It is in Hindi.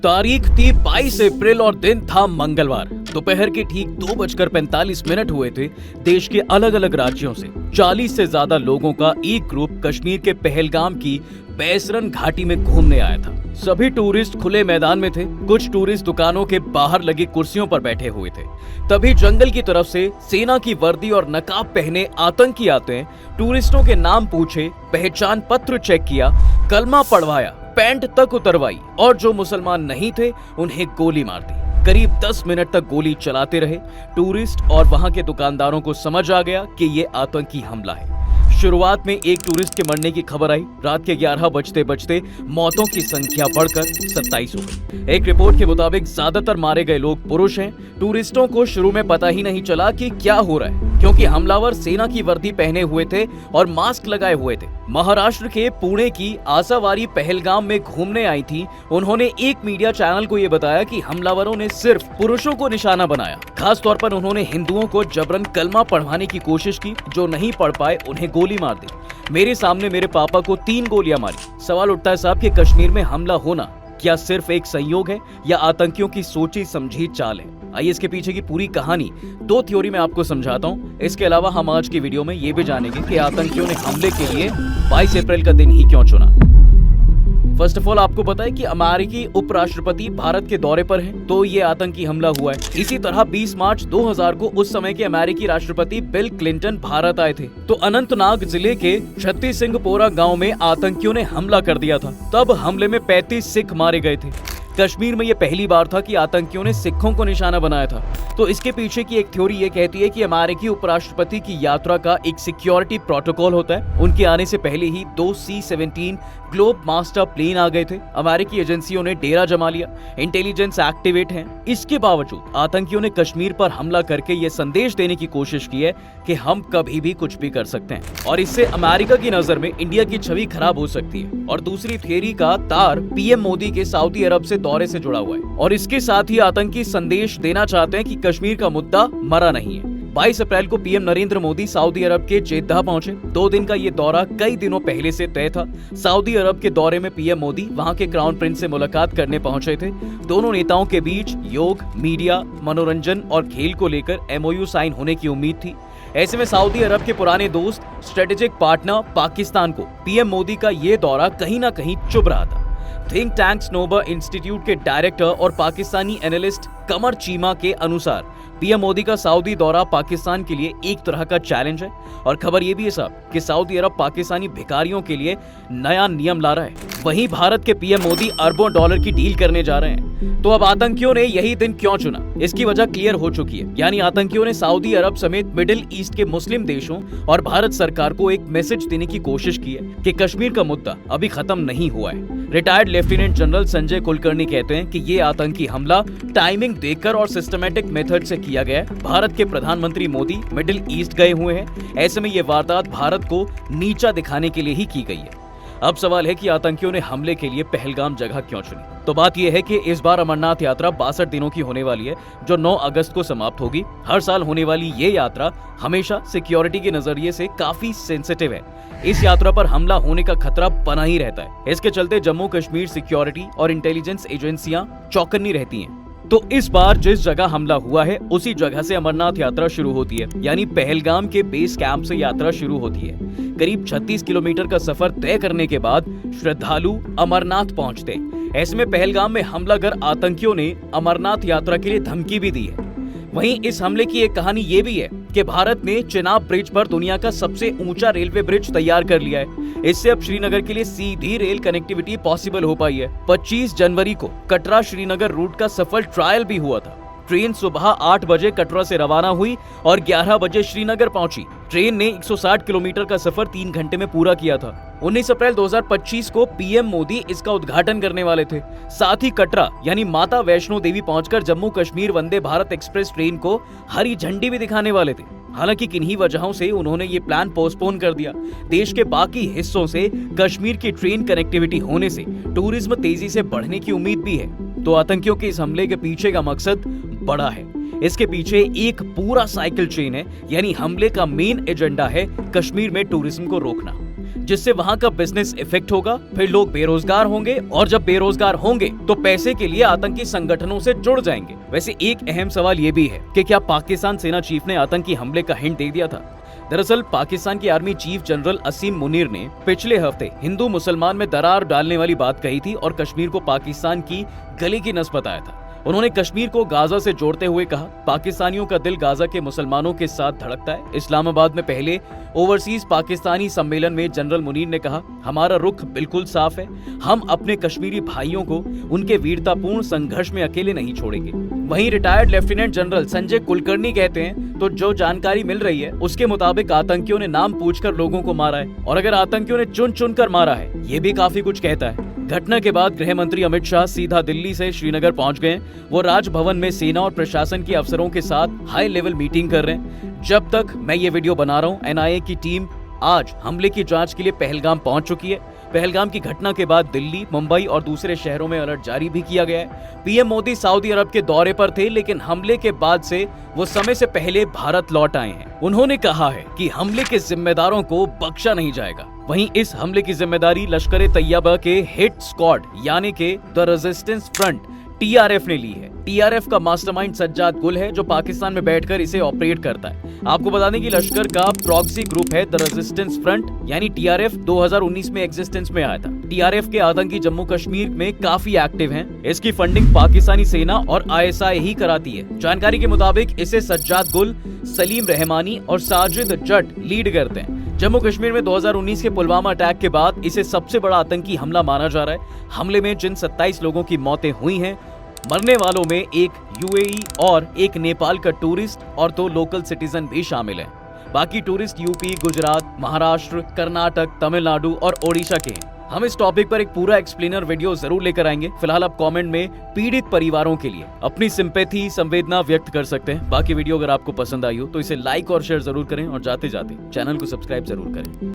तारीख थी 22 अप्रैल और दिन था मंगलवार। दोपहर के ठीक 2:45 हुए थे। देश के अलग अलग राज्यों से 40 से ज्यादा लोगों का एक ग्रुप कश्मीर के पहलगाम की बैसरन घाटी में घूमने आया था। सभी टूरिस्ट खुले मैदान में थे। कुछ टूरिस्ट दुकानों के बाहर लगी कुर्सियों पर बैठे हुए थे। तभी जंगल की तरफ से सेना की वर्दी और नकाब पहने आतंकी आते हैं। टूरिस्टों के नाम पूछे, पहचान पत्र चेक किया, कलमा पढ़वाया, पैंट तक उतरवाई और जो मुसलमान नहीं थे उन्हें गोली मार दी। करीब 10 मिनट तक गोली चलाते रहे। टूरिस्ट और वहां के दुकानदारों को समझ आ गया कि ये आतंकी हमला है। शुरुआत में एक टूरिस्ट के मरने की खबर आई। रात के 11 बजते बजते मौतों की संख्या बढ़कर 27 हो गई। एक रिपोर्ट के मुताबिक ज्यादातर मारे गए लोग पुरुष हैं। टूरिस्टों को शुरू में पता ही नहीं चला कि क्या हो रहा है, क्योंकि हमलावर सेना की वर्दी पहने हुए थे और मास्क लगाए हुए थे। महाराष्ट्र के पुणे की आसावारी पहलगाम में घूमने आई थी। उन्होंने एक मीडिया चैनल को ये बताया कि हमलावरों ने सिर्फ पुरुषों को निशाना बनाया। खास तौर पर उन्होंने हिंदुओं को जबरन कलमा पढ़वाने की कोशिश की। जो नहीं पढ़ पाए उन्हें गोली मार दी। मेरे सामने मेरे पापा को 3 गोलियां मारी। सवाल उठता है साहब कि कश्मीर में हमला होना क्या सिर्फ एक संयोग है या आतंकियों की सोची समझी चाल है? आइए इसके पीछे की पूरी कहानी 2 थ्योरी में आपको समझाता हूँ। इसके अलावा हम आज की वीडियो में ये भी जानेंगे कि आतंकियों ने हमले के लिए 22 अप्रैल का दिन ही क्यों चुना। फर्स्ट ऑफ ऑल आपको पता है कि अमेरिकी उपराष्ट्रपति भारत के दौरे पर हैं, तो ये आतंकी हमला हुआ है। इसी तरह 20 मार्च 2000 को उस समय के अमेरिकी राष्ट्रपति बिल क्लिंटन भारत आए थे, तो अनंतनाग जिले के छत्ती सिंहपोरा गांव में आतंकियों ने हमला कर दिया था। तब हमले में 35 सिख मारे गए थे। कश्मीर में ये पहली बार था कि आतंकियों ने सिखों को निशाना बनाया था। तो इसके पीछे की एक थ्योरी ये कहती है कि अमेरिकी उपराष्ट्रपति की यात्रा का एक सिक्योरिटी प्रोटोकॉल होता है। उनके आने से पहले ही 2 C-17 ग्लोब मास्टर प्लेन आ गए थे। अमेरिकी एजेंसियों ने डेरा जमा लिया। इंटेलिजेंस एक्टिवेट है। इसके बावजूद आतंकियों ने कश्मीर पर हमला करके ये संदेश देने की कोशिश की है कि हम कभी भी कुछ भी कर सकते हैं और इससे अमेरिका की नजर में इंडिया की छवि खराब हो सकती है। और दूसरी थ्योरी का तार पीएम मोदी के सऊदी अरब से दौरे से जुड़ा हुआ है और इसके साथ ही आतंकी संदेश देना चाहते हैं कि कश्मीर का मुद्दा मरा नहीं है। 22 अप्रैल को पीएम नरेंद्र मोदी सऊदी अरब के जेद्दा पहुंचे। 2 दिन का ये दौरा कई दिनों पहले से तय था। सऊदी अरब के दौरे में पीएम मोदी वहां के क्राउन प्रिंस से मुलाकात करने पहुंचे थे। दोनों नेताओं के बीच योग, मीडिया, मनोरंजन और खेल को लेकर MOU साइन होने की उम्मीद थी। ऐसे में सऊदी अरब के पुराने दोस्त, स्ट्रेटेजिक पार्टनर पाकिस्तान को पीएम मोदी का ये दौरा कहीं ना कहीं चुभ रहा था। थिंक टैंक स्नोबर इंस्टीट्यूट के डायरेक्टर और पाकिस्तानी एनालिस्ट कमर चीमा के अनुसार पीएम मोदी का सऊदी दौरा पाकिस्तान के लिए एक तरह का चैलेंज है। और खबर ये भी है साहब कि सऊदी अरब पाकिस्तानी भिखारियों के लिए नया नियम ला रहा है। वहीं भारत के पीएम मोदी अरबों डॉलर की डील करने जा रहे हैं। तो अब आतंकियों ने यही दिन क्यों चुना, इसकी वजह क्लियर हो चुकी है। यानी आतंकियों ने सऊदी अरब समेत मिडिल ईस्ट के मुस्लिम देशों और भारत सरकार को एक मैसेज देने की कोशिश की है कि कश्मीर का मुद्दा अभी खत्म नहीं हुआ है। Retired lieutenant general Sanjay Kulkarni कहते हैं कि ये आतंकी हमला टाइमिंग देखकर और सिस्टमैटिक मेथड से किया गया है। भारत के प्रधानमंत्री मोदी मिडिल ईस्ट गए हुए हैं। ऐसे में ये वारदात भारत को नीचा दिखाने के लिए ही की गई है। अब सवाल है कि आतंकियों ने हमले के लिए पहलगाम जगह क्यों चुनी? तो बात यह है कि इस बार अमरनाथ यात्रा 62 दिनों की होने वाली है, जो 9 अगस्त को समाप्त होगी। हर साल होने वाली ये यात्रा हमेशा सिक्योरिटी के नजरिए से काफी सेंसिटिव है। इस यात्रा पर हमला होने का खतरा बना ही रहता है। इसके चलते जम्मू कश्मीर सिक्योरिटी और इंटेलिजेंस एजेंसियां चौकन्नी रहती हैं। तो इस बार जिस जगह हमला हुआ है उसी जगह से अमरनाथ यात्रा शुरू होती है। यानी पहलगाम के बेस कैंप से यात्रा शुरू होती है। करीब 36 किलोमीटर का सफर तय करने के बाद श्रद्धालु अमरनाथ पहुंचते हैं। ऐसे में पहलगाम में हमला कर आतंकियों ने अमरनाथ यात्रा के लिए धमकी भी दी है। वहीं इस हमले की एक कहानी ये भी है कि भारत ने चिनाब ब्रिज पर दुनिया का सबसे ऊंचा रेलवे ब्रिज तैयार कर लिया है। इससे अब श्रीनगर के लिए सीधी रेल कनेक्टिविटी पॉसिबल हो पाई है। 25 जनवरी को कटरा श्रीनगर रूट का सफल ट्रायल भी हुआ था। ट्रेन सुबह 8 बजे कटरा से रवाना हुई और 11 बजे श्रीनगर पहुंची। ट्रेन ने 160 किलोमीटर का सफर 3 घंटे में पूरा किया था। 19 अप्रैल 2025 को पीएम मोदी इसका उद्घाटन करने वाले थे। साथ ही कटरा यानी माता वैष्णो देवी पहुंचकर जम्मू कश्मीर वंदे भारत एक्सप्रेस ट्रेन को हरी झंडी भी दिखाने वाले थे। हालांकि किन्हीं वजहों से उन्होंने ये प्लान पोस्टपोन कर दिया। देश के बाकी हिस्सों से कश्मीर की ट्रेन कनेक्टिविटी होने से टूरिज्म तेजी से बढ़ने की उम्मीद भी है। तो आतंकियों के इस हमले के पीछे का मकसद बड़ा है। इसके पीछे एक पूरा साइकिल चेन है। यानी हमले का मेन एजेंडा है कश्मीर में टूरिज्म को रोकना। जिससे वहाँ का बिजनेस इफेक्ट होगा, फिर लोग बेरोजगार होंगे और जब बेरोजगार होंगे तो पैसे के लिए आतंकी संगठनों से जुड़ जाएंगे। वैसे एक अहम सवाल ये भी है कि क्या पाकिस्तान सेना चीफ ने आतंकी हमले का हिंट दे दिया था? दरअसल पाकिस्तान की आर्मी चीफ जनरल असीम मुनीर ने पिछले हफ्ते हिंदू मुसलमान में दरार डालने वाली बात कही थी और कश्मीर को पाकिस्तान की गले की नस बताया था। उन्होंने कश्मीर को गाजा से जोड़ते हुए कहा, पाकिस्तानियों का दिल गाजा के मुसलमानों के साथ धड़कता है। इस्लामाबाद में पहले ओवरसीज पाकिस्तानी सम्मेलन में जनरल मुनीर ने कहा, हमारा रुख बिल्कुल साफ है, हम अपने कश्मीरी भाइयों को उनके वीरतापूर्ण संघर्ष में अकेले नहीं छोड़ेंगे। वहीं retired lieutenant general Sanjay Kulkarni कहते हैं, तो जो जानकारी मिल रही है उसके मुताबिक आतंकियों ने नाम पूछकर लोगों को मारा है और अगर आतंकियों ने चुन चुन कर मारा है, ये भी काफी कुछ कहता है। घटना के बाद गृह मंत्री अमित शाह सीधा दिल्ली से श्रीनगर पहुंच गए। वो राजभवन में सेना और प्रशासन के अफसरों के साथ हाई लेवल मीटिंग कर रहे हैं। जब तक मैं ये वीडियो बना रहा हूं, एनआईए की टीम आज हमले की जांच के लिए पहलगाम पहुंच चुकी है। पहलगाम की घटना के बाद दिल्ली, मुंबई और दूसरे शहरों में अलर्ट जारी भी किया गया है। पीएम मोदी सऊदी अरब के दौरे पर थे, लेकिन हमले के बाद से वो समय से पहले भारत लौट आए हैं। उन्होंने कहा है कि हमले के जिम्मेदारों को बख्शा नहीं जाएगा। वहीं इस हमले की जिम्मेदारी लश्कर-ए-तैयबा के हिट स्क्वाड यानी के द रेजिस्टेंस फ्रंट टीआरएफ ने ली है। टीआरएफ का मास्टरमाइंड सज्जाद गुल है जो पाकिस्तान में बैठकर इसे ऑपरेट करता है। आपको बता दें कि लश्कर का प्रॉक्सी ग्रुप है द रेजिस्टेंस फ्रंट यानी टीआरएफ 2019 में एग्जिस्टेंस में आया था। टीआरएफ के आतंकी जम्मू कश्मीर में काफी एक्टिव हैं। इसकी फंडिंग पाकिस्तानी सेना और आईएसआई ही कराती है। जानकारी के मुताबिक इसे सज्जाद गुल, सलीम रहमानी और साजिद जट लीड करते हैं। जम्मू कश्मीर में 2019 के पुलवामा अटैक के बाद इसे सबसे बड़ा आतंकी हमला माना जा रहा है। हमले में जिन 27 लोगों की मौतें हुई हैं, मरने वालों में एक यूएई और एक नेपाल का टूरिस्ट और 2 लोकल सिटीजन भी शामिल हैं। बाकी टूरिस्ट यूपी, गुजरात, महाराष्ट्र, कर्नाटक, तमिलनाडु और ओडिशा के हैं। हम इस टॉपिक पर एक पूरा एक्सप्लेनर वीडियो जरूर लेकर आएंगे। फिलहाल आप कमेंट में पीड़ित परिवारों के लिए अपनी सिंपैथी, संवेदना व्यक्त कर सकते हैं। बाकी वीडियो अगर आपको पसंद आई हो तो इसे लाइक और शेयर जरूर करें और जाते जाते चैनल को सब्सक्राइब जरूर करें।